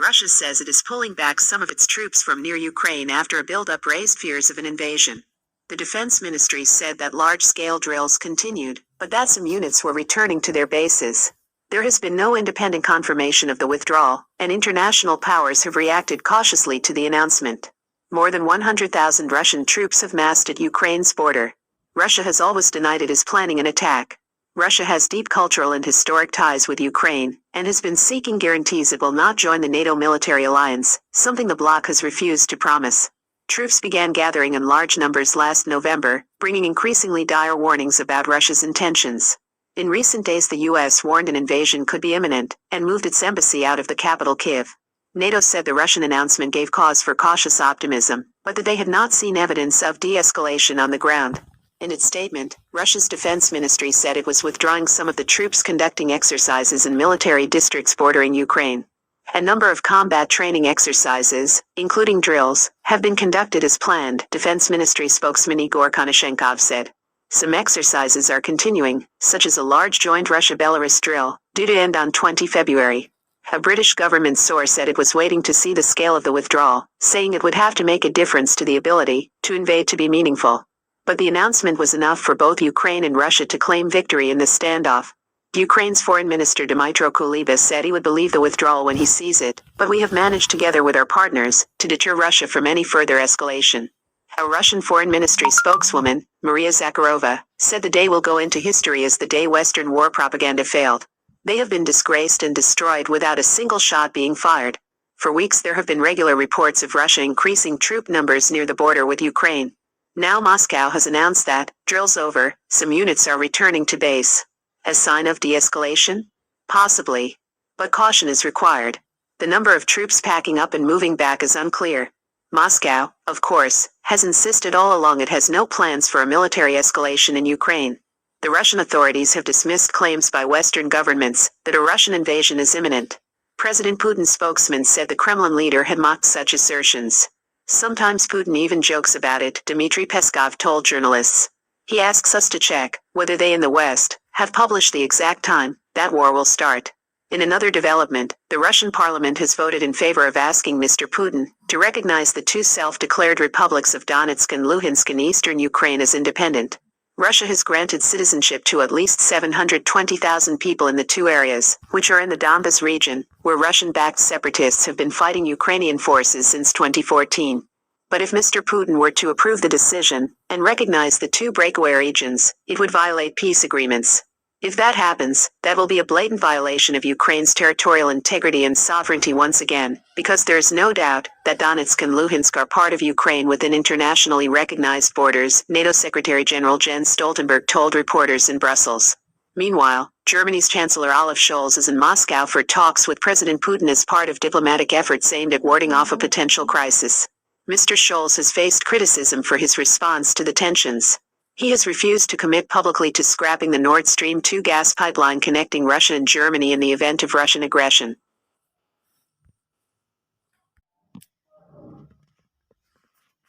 Russia says it is pulling back some of its troops from near Ukraine after a buildup raised fears of an invasion. The defense ministry said that large-scale drills continued, but that some units were returning to their bases. There has been no independent confirmation of the withdrawal, and international powers have reacted cautiously to the announcement. More than 100,000 Russian troops have massed at Ukraine's border. Russia has always denied it is planning an attack. Russia has deep cultural and historic ties with Ukraine, and has been seeking guarantees it will not join the NATO military alliance, something the bloc has refused to promise. Troops began gathering in large numbers last November, bringing increasingly dire warnings about Russia's intentions. In recent days the U.S. warned an invasion could be imminent, and moved its embassy out of the capital Kyiv. NATO said the Russian announcement gave cause for cautious optimism, but that they had not seen evidence of de-escalation on the ground. In its statement, Russia's defense ministry said it was withdrawing some of the troops conducting exercises in military districts bordering Ukraine. A number of combat training exercises, including drills, have been conducted as planned, Defense Ministry spokesman Igor Konashenkov said. Some exercises are continuing, such as a large joint Russia-Belarus drill, due to end on 20 February. A British government source said it was waiting to see the scale of the withdrawal, saying it would have to make a difference to the ability to invade to be meaningful. But the announcement was enough for both Ukraine and Russia to claim victory in this standoff. Ukraine's Foreign Minister Dmytro Kuleba said he would believe the withdrawal when he sees it, but we have managed together with our partners to deter Russia from any further escalation. A Russian Foreign Ministry spokeswoman, Maria Zakharova, said the day will go into history as the day Western war propaganda failed. They have been disgraced and destroyed without a single shot being fired. For weeks there have been regular reports of Russia increasing troop numbers near the border with Ukraine. Now Moscow has announced that, drills over, some units are returning to base. A sign of de-escalation? Possibly. But caution is required. The number of troops packing up and moving back is unclear. Moscow, of course, has insisted all along it has no plans for a military escalation in Ukraine. The Russian authorities have dismissed claims by Western governments that a Russian invasion is imminent. President Putin's spokesman said the Kremlin leader had mocked such assertions. Sometimes Putin even jokes about it, Dmitry Peskov told journalists. He asks us to check whether they in the West have published the exact time that war will start. In another development, the Russian parliament has voted in favor of asking Mr. Putin to recognize the two self-declared republics of Donetsk and Luhansk in eastern Ukraine as independent. Russia has granted citizenship to at least 720,000 people in the two areas, which are in the Donbas region, where Russian-backed separatists have been fighting Ukrainian forces since 2014. But if Mr. Putin were to approve the decision and recognize the two breakaway regions, it would violate peace agreements. If that happens, that will be a blatant violation of Ukraine's territorial integrity and sovereignty once again, because there is no doubt that Donetsk and Luhansk are part of Ukraine within internationally recognized borders, NATO Secretary General Jens Stoltenberg told reporters in Brussels. Meanwhile, Germany's Chancellor Olaf Scholz is in Moscow for talks with President Putin as part of diplomatic efforts aimed at warding off a potential crisis. Mr. Scholz has faced criticism for his response to the tensions. He has refused to commit publicly to scrapping the Nord Stream 2 gas pipeline connecting Russia and Germany in the event of Russian aggression.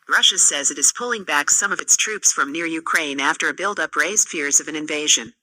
Russia says it is pulling back some of its troops from near Ukraine after a buildup raised fears of an invasion.